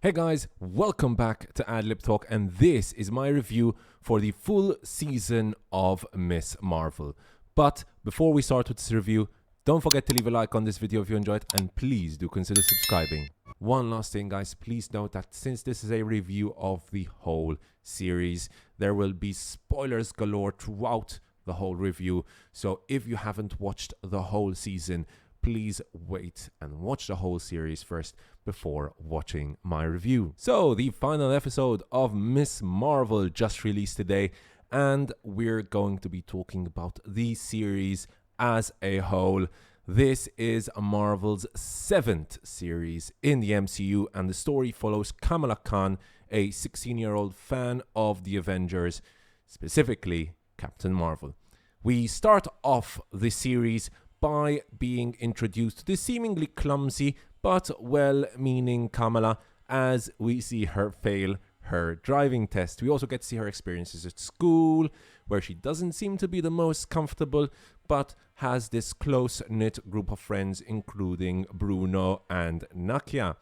Hey guys, welcome back to Adlib Talk, and this is my review for the full season of Miss Marvel. But before we start with this review, don't forget to leave a like on this video if you enjoyed, and please do consider subscribing. One last thing guys, please note that since this is a review of the whole series, there will be spoilers galore throughout the whole review. So if you haven't watched the whole season, please wait and watch the whole series first before watching my review. So the final episode of Miss Marvel just released today, and we're going to be talking about the series as a whole. This is Marvel's 7th series in the MCU, and the story follows Kamala Khan, a 16-year-old fan of the Avengers, specifically Captain Marvel. We start off the series by being introduced to the seemingly clumsy but well-meaning Kamala as we see her fail her driving test. We also get to see her experiences at school, where she doesn't seem to be the most comfortable, but has this close-knit group of friends, including Bruno and Nakia.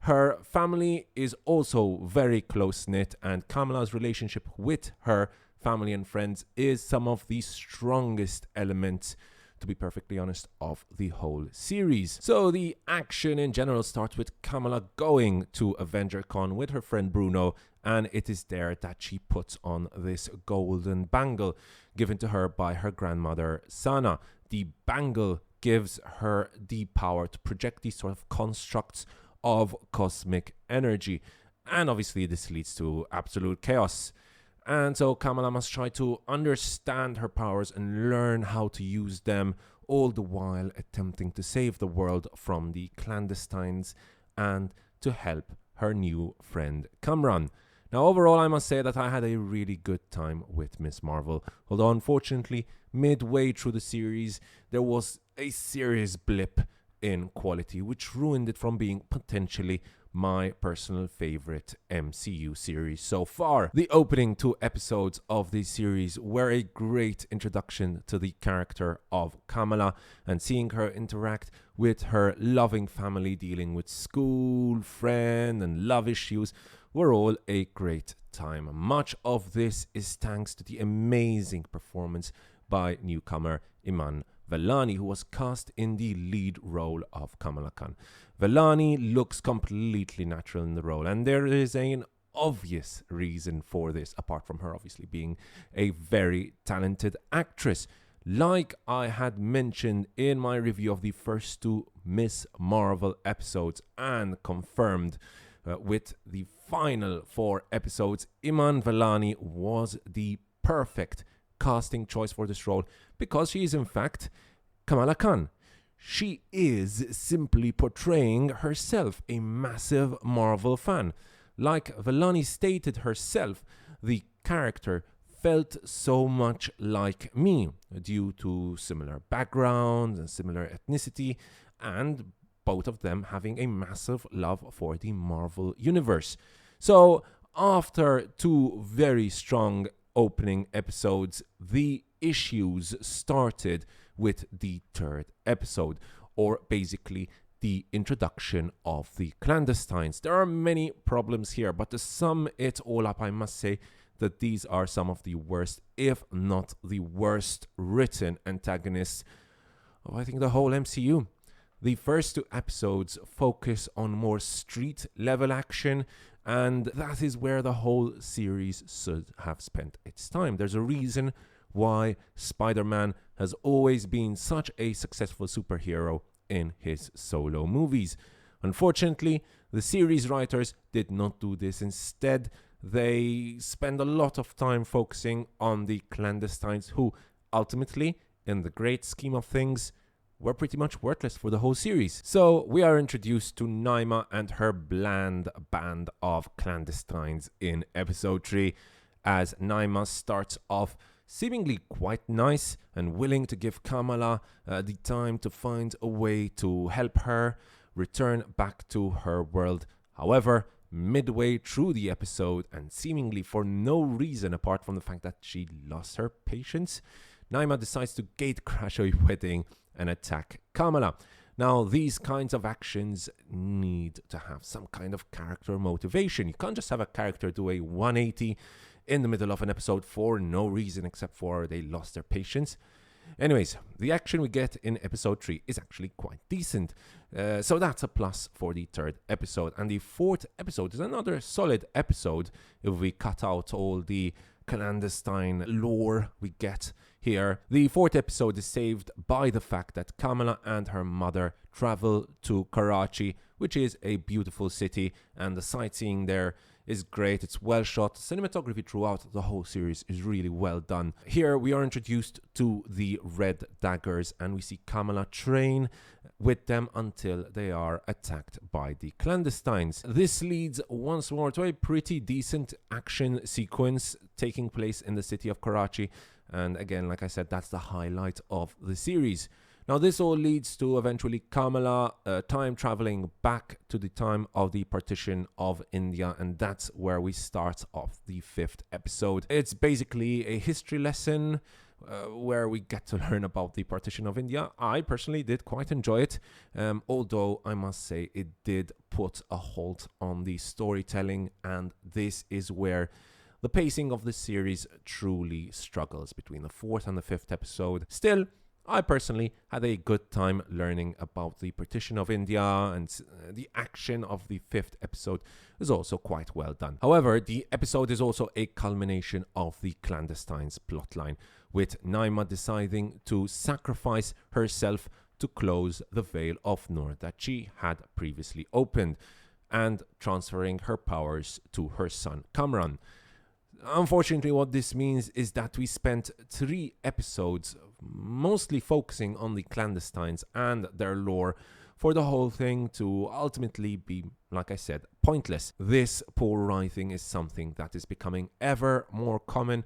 Her family is also very close-knit, and Kamala's relationship with her family and friends is some of the strongest elements, to be perfectly honest, of the whole series. So the action in general starts with Kamala going to AvengerCon with her friend Bruno, and it is there that she puts on this golden bangle given to her by her grandmother Sana. The bangle gives her the power to project these sort of constructs of cosmic energy, and obviously this leads to absolute chaos. And so Kamala must try to understand her powers and learn how to use them, all the while attempting to save the world from the clandestines and to help her new friend Kamran. Now overall, I must say that I had a really good time with Miss Marvel, although unfortunately midway through the series there was a serious blip in quality which ruined it from being potentially my personal favorite MCU series so far. The opening 2 episodes of this series were a great introduction to the character of Kamala, and seeing her interact with her loving family dealing with school, friend and love issues were all a great time. Much of this is thanks to the amazing performance by newcomer Iman Vellani, who was cast in the lead role of Kamala Khan. Vellani looks completely natural in the role, and there is an obvious reason for this, apart from her obviously being a very talented actress. Like I had mentioned in my review of the first 2 Miss Marvel episodes and confirmed with the final 4 episodes, Iman Vellani was the perfect casting choice for this role because she is in fact Kamala Khan. She is simply portraying herself, a massive Marvel fan. Like Vellani stated herself, the character felt so much like me due to similar backgrounds and similar ethnicity, and both of them having a massive love for the Marvel universe. So after 2 very strong opening episodes, the issues started with the 3rd episode, or basically the introduction of the clandestines. There are many problems here, but to sum it all up, I must say that these are some of the worst, if not the worst, written antagonists of I think the whole MCU. The first 2 episodes focus on more street level action, and that is where the whole series should have spent its time. There's a reason why Spider-Man has always been such a successful superhero in his solo movies. Unfortunately, the series writers did not do this. Instead, they spend a lot of time focusing on the clandestines, who ultimately, in the great scheme of things, were pretty much worthless for the whole series. So we are introduced to Naima and her bland band of clandestines in episode 3, as Naima starts off seemingly quite nice and willing to give Kamala the time to find a way to help her return back to her world. However, midway through the episode, and seemingly for no reason apart from the fact that she lost her patience, Naima decides to gatecrash a wedding and attack Kamala. Now, these kinds of actions need to have some kind of character motivation. You can't just have a character do a 180 in the middle of an episode for no reason except for they lost their patience. Anyways, the action we get in episode 3 is actually quite decent. So that's a plus for the third episode. And the fourth episode is another solid episode if we cut out all the clandestine lore we get here. The fourth episode is saved by the fact that Kamala and her mother travel to Karachi, which is a beautiful city, and the sightseeing there is great. It's well shot. Cinematography throughout the whole series is really well done. Here we are introduced to the Red Daggers, and we see Kamala train with them until they are attacked by the clandestines. This leads once more to a pretty decent action sequence taking place in the city of Karachi. And again, like I said, that's the highlight of the series. Now, this all leads to eventually Kamala time traveling back to the time of the partition of India, and that's where we start off the fifth episode. It's basically a history lesson where we get to learn about the partition of India. I personally did quite enjoy it, although I must say it did put a halt on the storytelling, and this is where the pacing of the series truly struggles between the fourth and the fifth episode. Still, I personally had a good time learning about the partition of India, and the action of the fifth episode is also quite well done. However, the episode is also a culmination of the clandestines plotline, with Naima deciding to sacrifice herself to close the veil of Nur that she had previously opened, and transferring her powers to her son Kamran. Unfortunately, what this means is that we spent 3 episodes mostly focusing on the clandestines and their lore for the whole thing to ultimately be, like I said, pointless. This poor writing is something that is becoming ever more common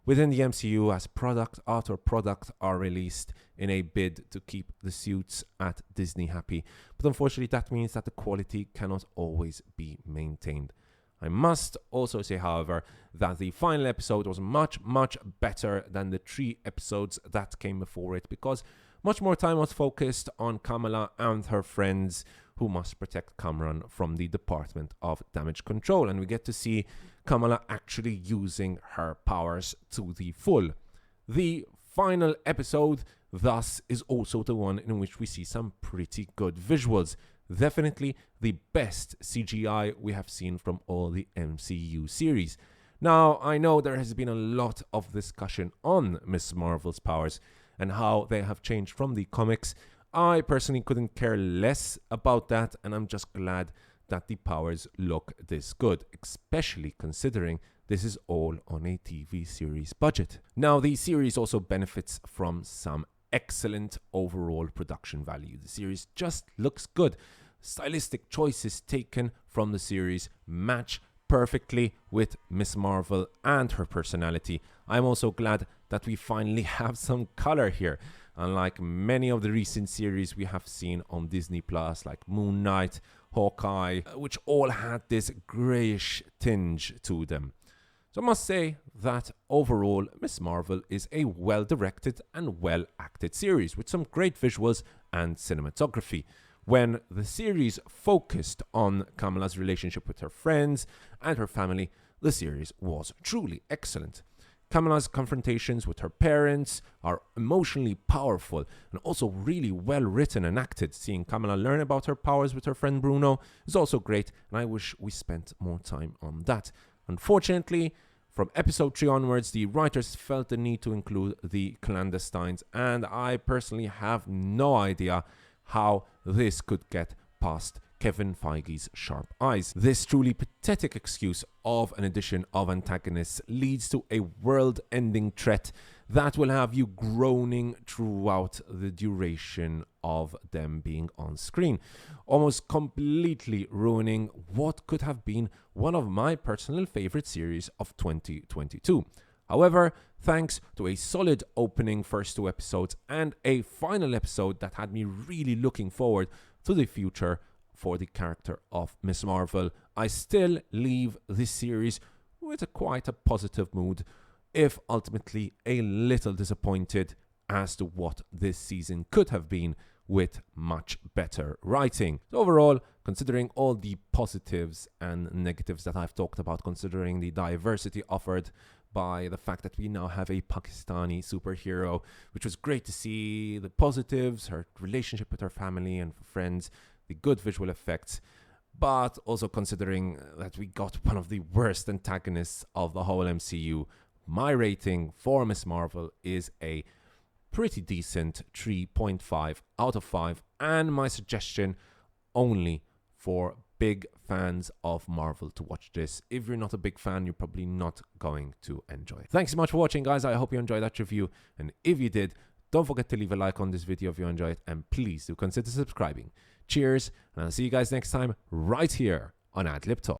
within the MCU as product after product are released in a bid to keep the suits at Disney happy. But unfortunately, that means that the quality cannot always be maintained. I must also say, however, that the final episode was much better than the 3 episodes that came before it, because much more time was focused on Kamala and her friends who must protect Kamran from the Department of Damage Control, and we get to see Kamala actually using her powers to the full. The final episode, thus, is also the one in which we see some pretty good visuals. Definitely the best CGI we have seen from all the MCU series. Now, I know there has been a lot of discussion on Ms. Marvel's powers and how they have changed from the comics. I personally couldn't care less about that, and I'm just glad that the powers look this good, especially considering this is all on a TV series budget. Now, the series also benefits from some excellent overall production value. The series just looks good. Stylistic choices taken from the series match perfectly with Miss Marvel and her personality. I'm also glad that we finally have some color here, unlike many of the recent series we have seen on Disney Plus, like Moon Knight, Hawkeye, which all had this grayish tinge to them. So I must say that overall, Miss Marvel is a well-directed and well-acted series with some great visuals and cinematography. When the series focused on Kamala's relationship with her friends and her family, the series was truly excellent. Kamala's confrontations with her parents are emotionally powerful and also really well written and acted. Seeing Kamala learn about her powers with her friend Bruno is also great, and I wish we spent more time on that. Unfortunately, from episode 3 onwards, the writers felt the need to include the clandestines, and I personally have no idea how this could get past Kevin Feige's sharp eyes. This truly pathetic excuse of an addition of antagonists leads to a world-ending threat that will have you groaning throughout the duration of them being on screen, almost completely ruining what could have been one of my personal favorite series of 2022. However, thanks to a solid opening first 2 episodes and a final episode that had me really looking forward to the future for the character of Miss Marvel, I still leave this series with quite a positive mood, if ultimately a little disappointed as to what this season could have been with much better writing. So overall, considering all the positives and negatives that I've talked about, considering the diversity offered by the fact that we now have a Pakistani superhero, which was great to see, the positives, her relationship with her family and friends, the good visual effects, but also considering that we got one of the worst antagonists of the whole MCU, my rating for Miss Marvel is a pretty decent 3.5 out of 5, and my suggestion only for big fans of Marvel to watch this. If you're not a big fan, you're probably not going to enjoy it. Thanks so much for watching, guys. I hope you enjoyed that review, and if you did, don't forget to leave a like on this video if you enjoyed it, and please do consider subscribing. Cheers, and I'll see you guys next time right here on Adlib Talk.